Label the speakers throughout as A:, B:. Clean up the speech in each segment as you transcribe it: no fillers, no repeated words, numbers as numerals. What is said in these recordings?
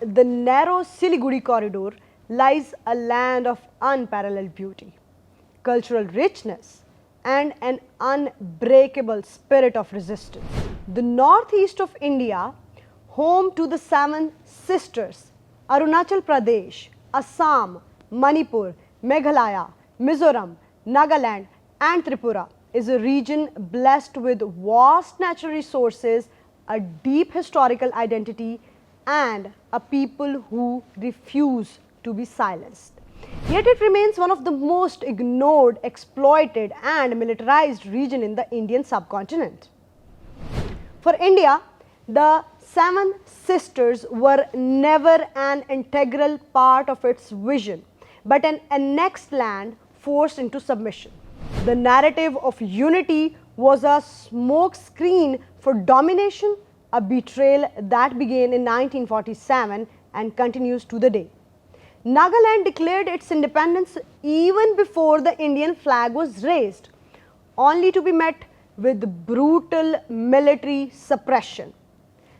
A: the narrow Siliguri corridor lies a land of unparalleled beauty, cultural richness, and an unbreakable spirit of resistance. The northeast of India, home to the seven sisters, Arunachal Pradesh, Assam, Manipur, Meghalaya, Mizoram, Nagaland, and Tripura, is a region blessed with vast natural resources, a deep historical identity, and a people who refuse to be silenced. Yet it remains one of the most ignored, exploited, and militarized region in the Indian subcontinent. For India, the seven sisters were never an integral part of its vision, but an annexed land forced into submission. The narrative of unity was a smokescreen for domination, a betrayal that began in 1947 and continues to the day. Nagaland declared its independence even before the Indian flag was raised, only to be met with brutal military suppression.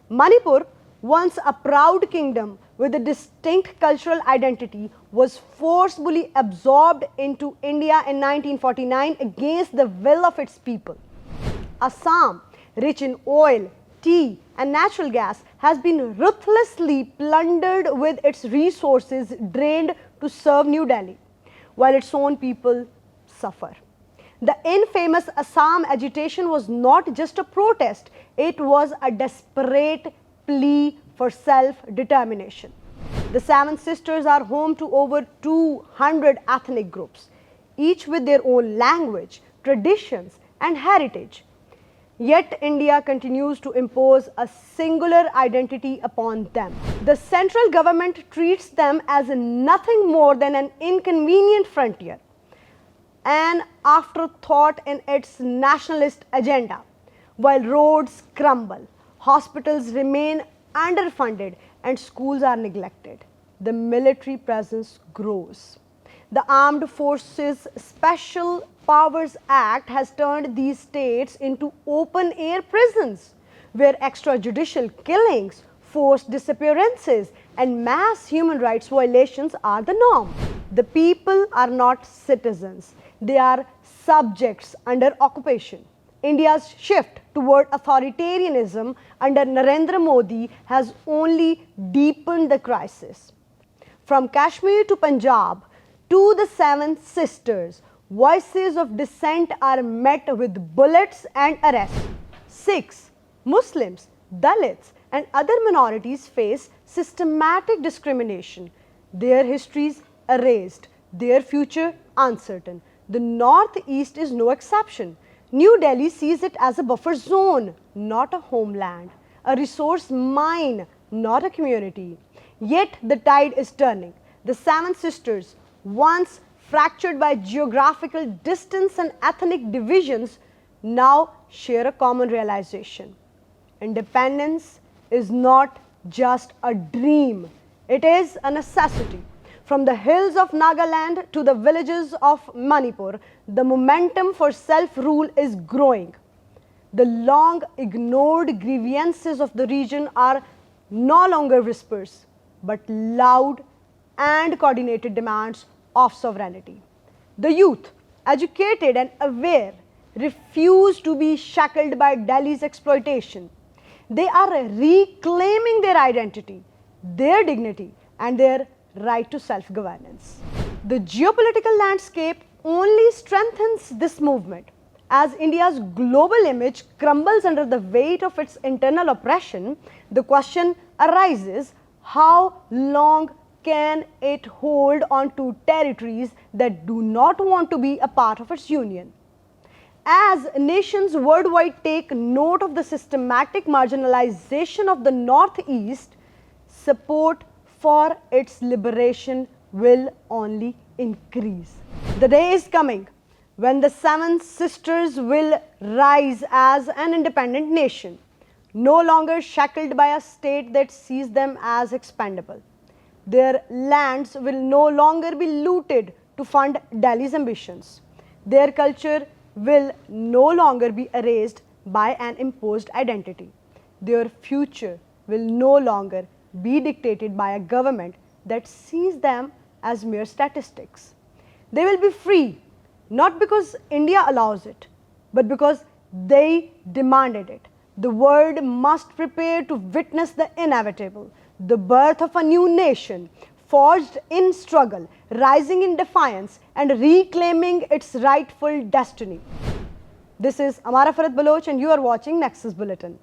A: Manipur, once a proud kingdom with a distinct cultural identity, was forcibly absorbed into India in 1949 against the will of its people. Assam, rich in oil, tea, and natural gas, has been ruthlessly plundered with its resources drained to serve New Delhi, while its own people suffer. The infamous Assam agitation was not just a protest, it was a desperate plea for self-determination. The seven sisters are home to over 200 ethnic groups, each with their own language, traditions, and heritage. Yet India continues to impose a singular identity upon them. The central government treats them as nothing more than an inconvenient frontier, an afterthought in its nationalist agenda. While roads crumble, hospitals remain underfunded, and schools are neglected, the military presence grows. The Armed Forces Special Powers Act has turned these states into open-air prisons, where extrajudicial killings, forced disappearances, and mass human rights violations are the norm. The people are not citizens, they are subjects under occupation. India's shift toward authoritarianism under Narendra Modi has only deepened the crisis. From Kashmir to Punjab to the seven sisters, voices of dissent are met with bullets and arrests. Sikhs, Muslims, Dalits, and other minorities face systematic discrimination, their histories erased, their future uncertain. The Northeast is no exception. New Delhi sees it as a buffer zone, not a homeland, a resource mine, not a community. Yet the tide is turning. The seven sisters, once fractured by geographical distance and ethnic divisions, now share a common realization. Independence is not just a dream, it is a necessity. From the hills of Nagaland to the villages of Manipur, the momentum for self-rule is growing. The long ignored grievances of the region are no longer whispers, but loud and coordinated demands of sovereignty. The youth, educated and aware, refuse to be shackled by Delhi's exploitation. They are reclaiming their identity, their dignity, and their right to self-governance. The geopolitical landscape only strengthens this movement. As India's global image crumbles under the weight of its internal oppression, the question arises, how long can it hold on to territories that do not want to be a part of its union? As nations worldwide take note of the systematic marginalization of the Northeast, support for its liberation will only increase. The day is coming when the seven sisters will rise as an independent nation, no longer shackled by a state that sees them as expendable. Their lands will no longer be looted to fund Delhi's ambitions. Their culture will no longer be erased by an imposed identity. Their future will no longer be dictated by a government that sees them as mere statistics. They will be free, not because India allows it, but because they demanded it. The world must prepare to witness the inevitable, the birth of a new nation, forged in struggle, rising in defiance, and reclaiming its rightful destiny. This is Amara Farid Baloch, and you are watching Nexus Bulletin.